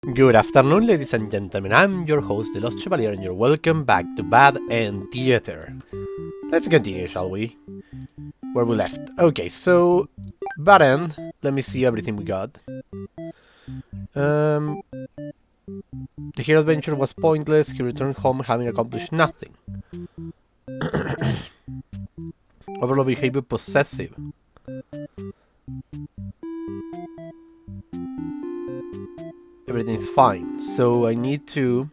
Good afternoon, ladies and gentlemen. I'm your host, the Lost Chevalier, and you're welcome back to Bad End Theater. Let's continue, shall we? Where we left. Okay, so Bad End. Let me see everything we got. The hero adventure was pointless. He returned home having accomplished nothing. Overall behavior possessive. Everything's fine. So I need to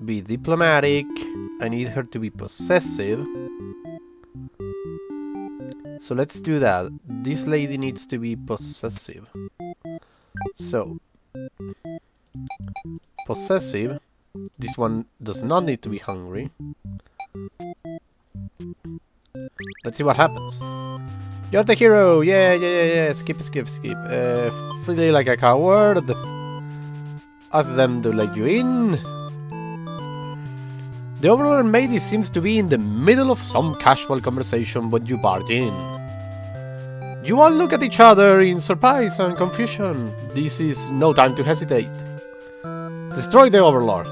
be diplomatic. I need her to be possessive. So let's do that. This lady needs to be possessive. So, possessive. This one does not need to be hungry. Let's see what happens. You're the hero! Yeah. Skip. Feeling like a coward. Ask them to let you in. The overlord maid seems to be in the middle of some casual conversation when you barge in. You all look at each other in surprise and confusion. This is no time to hesitate. Destroy the overlord.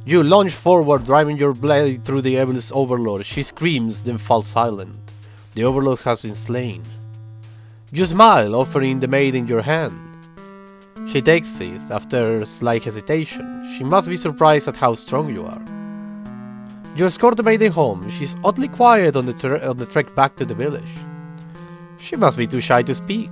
You lunge forward, driving your blade through the evil's overlord. She screams, then falls silent. The overlord has been slain. You smile, offering the maid in your hand. She takes it after slight hesitation. She must be surprised at how strong you are. You escort the maiden home. She's oddly quiet on the trek back to the village. She must be too shy to speak.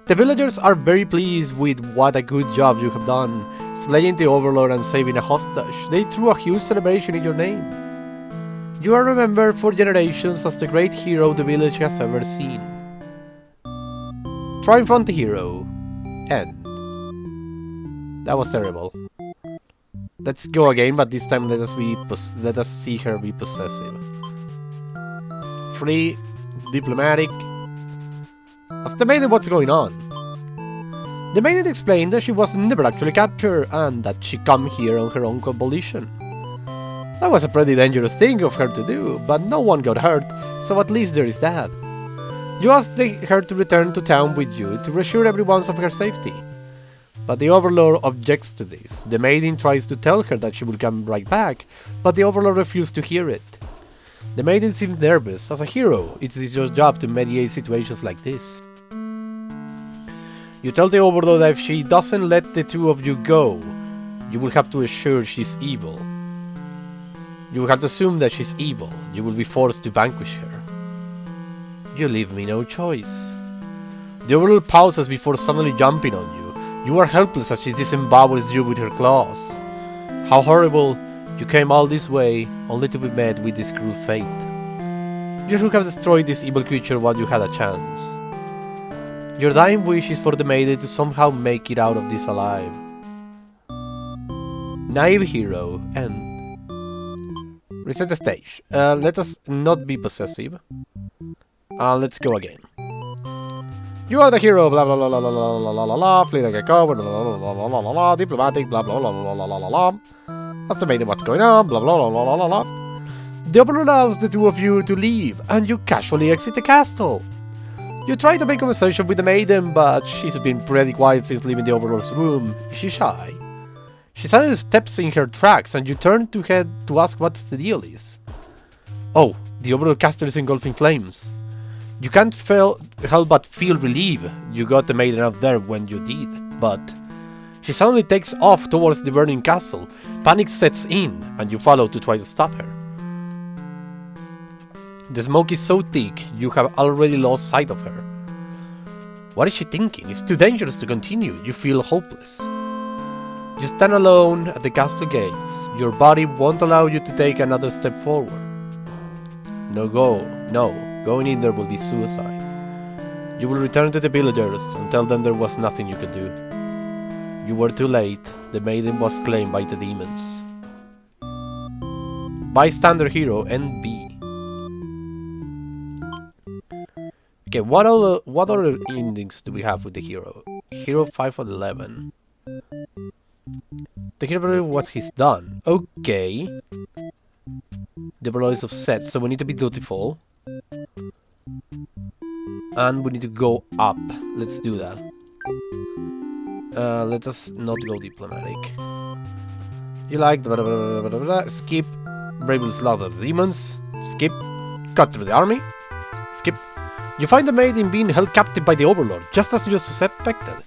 The villagers are very pleased with what a good job you have done, slaying the overlord and saving a hostage. They threw a huge celebration in your name. You are remembered for generations as the great hero the village has ever seen. Triumphant hero. End. That was terrible. Let's go again, but this time let us see her be possessive. Free, diplomatic. Ask the maiden what's going on. The maiden explained that she was never actually captured and that she came here on her own volition. That was a pretty dangerous thing of her to do, but no one got hurt, so at least there is that. You asked her to return to town with you to reassure everyone of her safety. But the overlord objects to this. The maiden tries to tell her that she will come right back, but the overlord refused to hear it. The maiden seems nervous. As a hero, it is your job to mediate situations like this. You tell the overlord that if she doesn't let the two of you go, you will have to assure she's evil. You will have to assume that she's evil. You will be forced to vanquish her. You leave me no choice. The overlord pauses before suddenly jumping on you. You are helpless as she disembowels you with her claws. How horrible! You came all this way, only to be met with this cruel fate. You should have destroyed this evil creature while you had a chance. Your dying wish is for the maiden to somehow make it out of this alive. Naive hero, end. Reset the stage. Let us not be possessive. Let's go again. You are the hero, blah blah blah blah blah blah blah blah blah, flee like a coward, blah blah blah blah blah blah blah, diplomatic, blah blah blah blah blah blah blah blah. Ask the maiden what's going on, blah blah blah blah blah blah. The overlord allows the two of you to leave, and you casually exit the castle. You try to make conversation with the maiden, but she's been pretty quiet since leaving the overlord's room. She's shy. She suddenly steps in her tracks, and you turn to head to ask what the deal is. Oh, the overlord caster is engulfed in flames. You can't help but feel relief you got the maiden out there when you did, but she suddenly takes off towards the burning castle. Panic sets in, and you follow to try to stop her. The smoke is so thick, you have already lost sight of her. What is she thinking? It's too dangerous to continue. You feel hopeless. You stand alone at the castle gates. Your body won't allow you to take another step forward. No. Going in there will be suicide. You will return to the villagers and tell them there was nothing you could do. You were too late. The maiden was claimed by the demons. Bystander hero NB. Okay, what other endings do we have with the hero? Hero 5 of 11. The hero was his done. Okay. The overlord is upset, so we need to be dutiful. And we need to go up. Let's do that. Let us not go diplomatic. You like blah, blah, blah, blah, blah, blah. Skip. Bravely slaughter the demons. Skip. Cut through the army. Skip. You find the maiden being held captive by the Overlord, just as you suspected.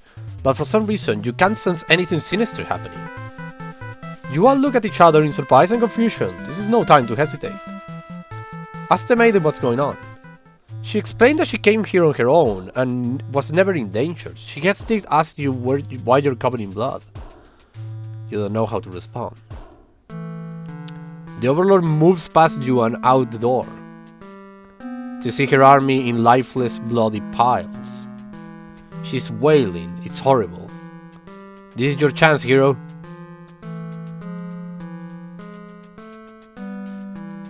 But for some reason, you can't sense anything sinister happening. You all look at each other in surprise and confusion. This is no time to hesitate. Ask the maiden what's going on. She explained that she came here on her own and was never in danger. She hesitates to ask you why you're covered in blood. You don't know how to respond. The Overlord moves past you and out the door. To see her army in lifeless, bloody piles. She's wailing. It's horrible. This is your chance, hero.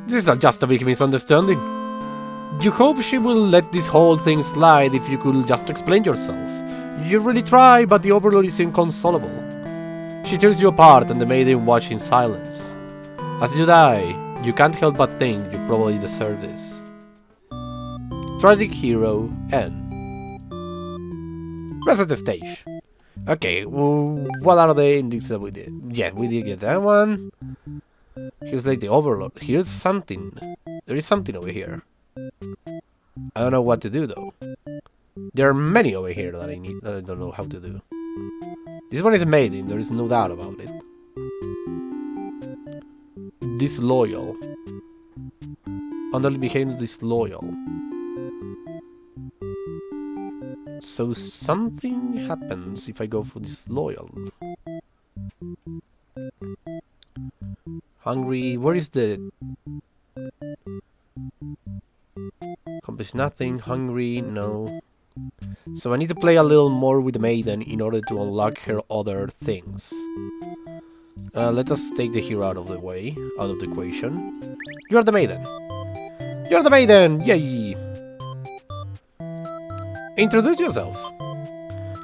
This is not just a big misunderstanding. You hope she will let this whole thing slide if you could just explain yourself. You really try, but the Overlord is inconsolable. She tears you apart and the maiden watch in silence. As you die, you can't help but think you probably deserve this. Tragic hero end. Reset the stage. Okay, what are the endings that we did? Yeah, we did get that one. Here's like the Overlord. Here's something. There is something over here. I don't know what to do though. There are many over here that I don't know how to do. This one is maiden, there is no doubt about it. Disloyal. Underly became disloyal. So something happens if I go for disloyal. Hungry, where is the... Accomplish nothing, hungry, no. So I need to play a little more with the maiden in order to unlock her other things. Let us take the hero out of the way, out of the equation. You're the maiden! You're the maiden! Yay! Introduce yourself.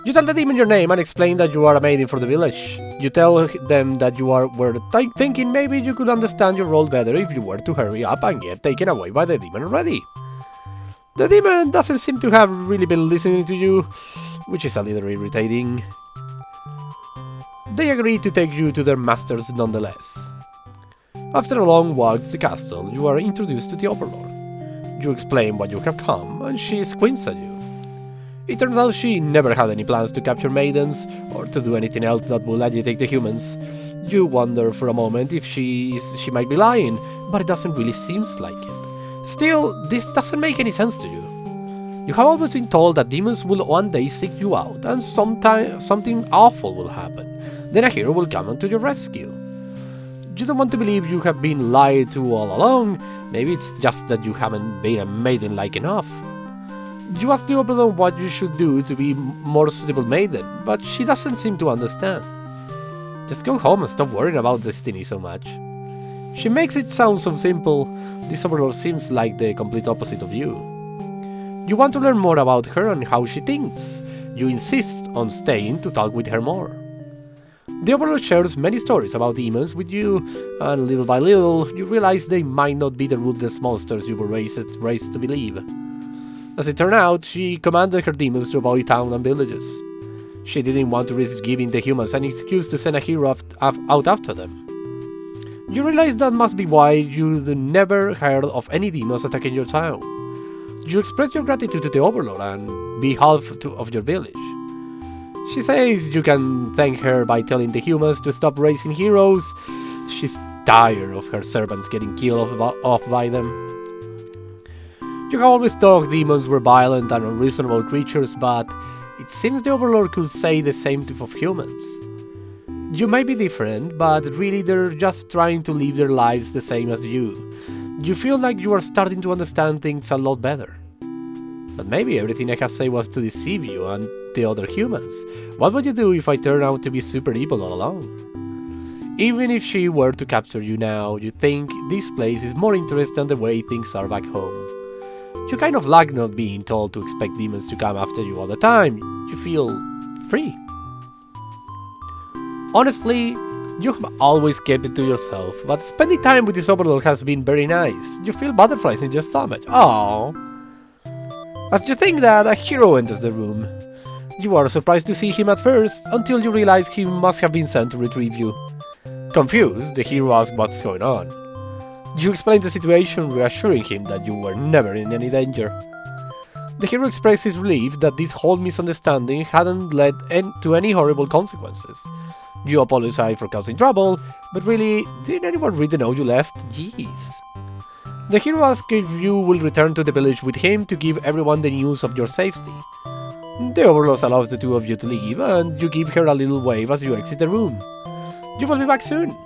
You tell the demon your name and explain that you are a maiden for the village. You tell them that you were thinking maybe you could understand your role better if you were to hurry up and get taken away by the demon already. The demon doesn't seem to have really been listening to you, which is a little irritating. They agree to take you to their masters nonetheless. After a long walk to the castle, you are introduced to the Overlord. You explain why you have come, and she squints at you. It turns out she never had any plans to capture maidens, or to do anything else that will agitate the humans. You wonder for a moment if she might be lying, but it doesn't really seem like it. Still, this doesn't make any sense to you. You have always been told that demons will one day seek you out, and something awful will happen. Then a hero will come to your rescue. You don't want to believe you have been lied to all along. Maybe it's just that you haven't been a maiden-like enough. You ask the Overlord what you should do to be more suitable maiden, but she doesn't seem to understand. Just go home and stop worrying about destiny so much. She makes it sound so simple. This Overlord seems like the complete opposite of you. You want to learn more about her and how she thinks. You insist on staying to talk with her more. The Overlord shares many stories about demons with you, and little by little, you realize they might not be the ruthless monsters you were raised to believe. As it turned out, she commanded her demons to avoid town and villages. She didn't want to risk giving the humans an excuse to send a hero out after them. You realize that must be why you never heard of any demons attacking your town. You express your gratitude to the Overlord on behalf of your village. She says you can thank her by telling the humans to stop raising heroes. She's tired of her servants getting killed off by them. You have always thought demons were violent and unreasonable creatures, but it seems the Overlord could say the same of humans. You may be different, but really they're just trying to live their lives the same as you. You feel like you are starting to understand things a lot better. But maybe everything I have said was to deceive you and the other humans. What would you do if I turn out to be super evil all along? Even if she were to capture you now, you think this place is more interesting than the way things are back home. You kind of like not being told to expect demons to come after you all the time. You feel free. Honestly, you have always kept it to yourself, but spending time with this Overlord has been very nice. You feel butterflies in your stomach. Aww. As you think that, a hero enters the room. You are surprised to see him at first, until you realize he must have been sent to retrieve you. Confused, the hero asks what's going on. You explain the situation, reassuring him that you were never in any danger. The hero expresses relief that this whole misunderstanding hadn't led to any horrible consequences. You apologize for causing trouble, but really, didn't anyone read the note you left? Jeez. The hero asks if you will return to the village with him to give everyone the news of your safety. The Overlord allows the two of you to leave, and you give her a little wave as you exit the room. You will be back soon.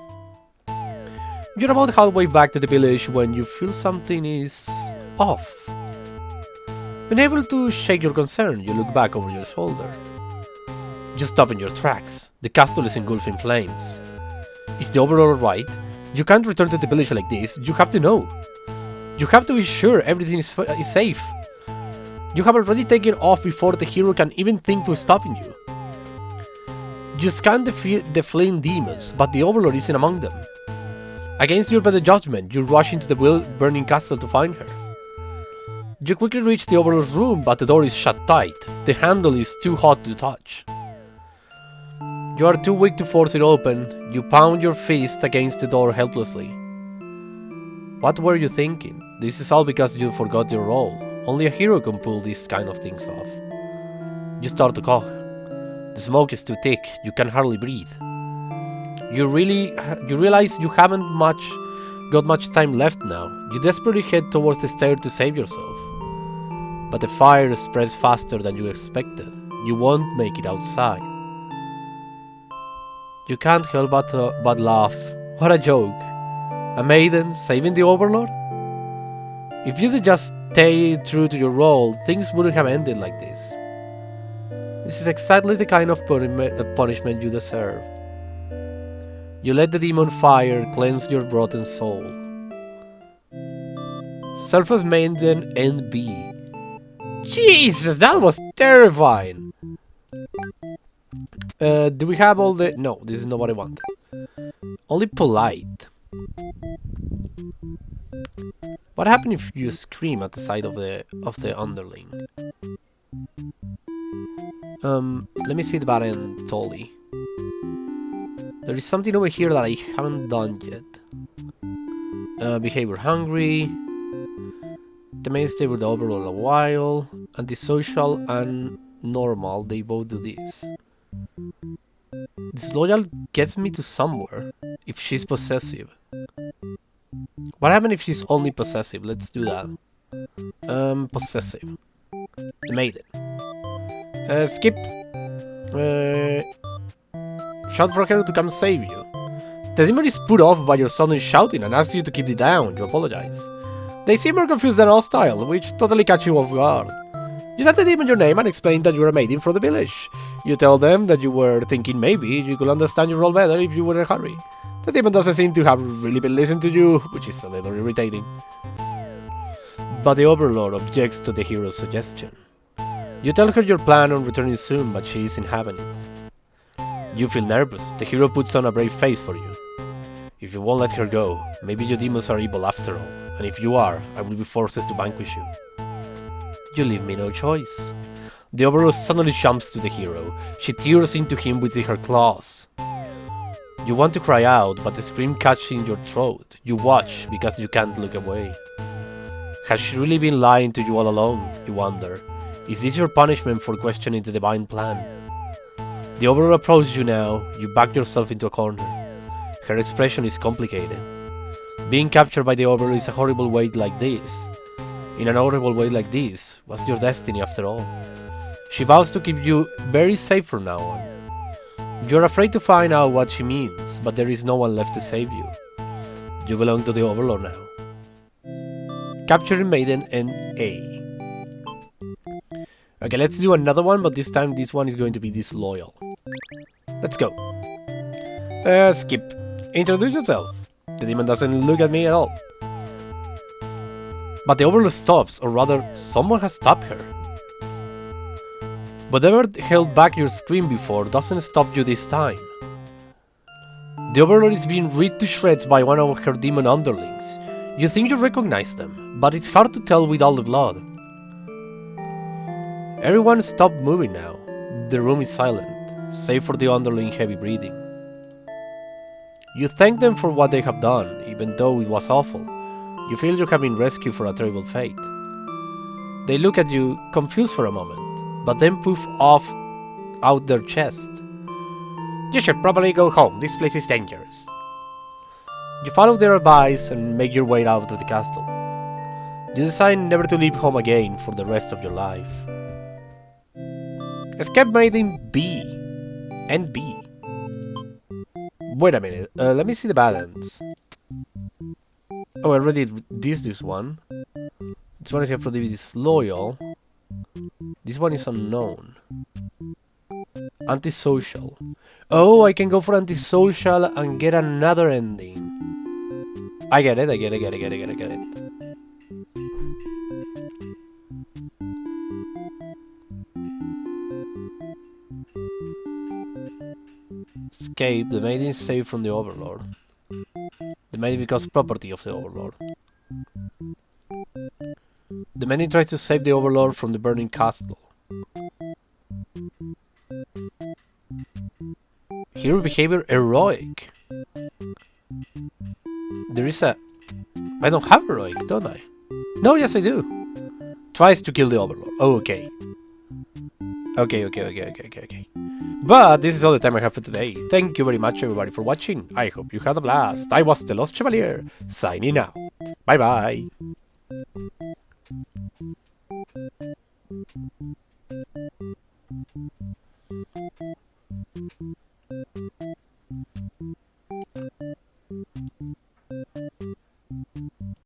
You're about halfway back to the village when you feel something is off. Unable to shake your concern, you look back over your shoulder. You stop in your tracks. The castle is engulfed in flames. Is the Overlord right? You can't return to the village like this. You have to know. You have to be sure everything is safe. You have already taken off before the hero can even think to stopping you. You scan the fleeing demons, but the Overlord isn't among them. Against your better judgment, you rush into the burning castle to find her. You quickly reach the Overlord's room, but the door is shut tight. The handle is too hot to touch. You are too weak to force it open. You pound your fist against the door helplessly. What were you thinking? This is all because you forgot your role. Only a hero can pull these kind of things off. You start to cough. The smoke is too thick. You can hardly breathe. You realize you haven't got much time left now. You desperately head towards the stair to save yourself. But the fire spreads faster than you expected. You won't make it outside. You can't help but laugh. What a joke. A maiden saving the Overlord? If you'd just stayed true to your role, things wouldn't have ended like this. This is exactly the kind of punishment you deserve. You let the demon fire cleanse your rotten soul. Surface Maiden NB. Jesus, that was terrifying! Do we have all the... No, this is not what I want. Only polite. What happens if you scream at the side of the underling? Let me see the button, Tolly. There is something over here that I haven't done yet. Behavior hungry. The main stay with the Overlord a while. Antisocial and normal, they both do this. Disloyal gets me to somewhere. If she's possessive. What happens if she's only possessive? Let's do that. Possessive. The maiden. Skip. Shout for her to come save you. The demon is put off by your sudden shouting and asks you to keep it down. You apologize. They seem more confused than hostile, which totally catch you off guard. You tell the demon your name and explain that you're a maiden from the village. You tell them that you were thinking maybe you could understand your role better if you were in a hurry. The demon doesn't seem to have really been listening to you, which is a little irritating. But the Overlord objects to the hero's suggestion. You tell her your plan on returning soon, but she isn't having it. You feel nervous. The hero puts on a brave face for you. If you won't let her go, maybe your demons are evil after all, and if you are, I will be forced to vanquish you. You leave me no choice. The Overlord suddenly jumps to the hero. She tears into him with her claws. You want to cry out, but the scream catches in your throat. You watch, because you can't look away. Has she really been lying to you all along? You wonder. Is this your punishment for questioning the divine plan? The Overlord approaches you now. You back yourself into a corner. Her expression is complicated. Being captured by the Overlord is a horrible way like this. In an horrible way like this, was your destiny after all. She vows to keep you very safe from now on. You're afraid to find out what she means, but there is no one left to save you. You belong to the Overlord now. Capturing Maiden and A. Okay, let's do another one, but this time this one is going to be disloyal. Let's go. Skip. Introduce yourself. The demon doesn't look at me at all. But the Overlord stops, or rather, someone has stopped her. Whatever held back your scream before doesn't stop you this time. The Overlord is being ripped to shreds by one of her demon underlings. You think you recognize them, but it's hard to tell with all the blood. Everyone stopped moving now. The room is silent, save for the underlying heavy breathing. You thank them for what they have done, even though it was awful. You feel you have been rescued from a terrible fate. They look at you, confused for a moment, but then poof off out their chest. You should probably go home, this place is dangerous. You follow their advice and make your way out of the castle. You decide never to leave home again for the rest of your life. Escape maiden B and B. Wait a minute, let me see the balance. Oh, I already did this one. This one is Aphrodite disloyal. This one is unknown. Antisocial. Oh, I can go for antisocial and get another ending. I get it. Escape. The maiden is saved from the Overlord. The maiden becomes property of the Overlord. The maiden tries to save the Overlord from the burning castle. Hero behavior heroic. There is a... I don't have heroic, don't I? No, yes I do. Tries to kill the Overlord. Oh, okay. Okay. But this is all the time I have for today. Thank you very much everybody for watching. I hope you had a blast. I was the Lost Chevalier, signing out. Bye bye.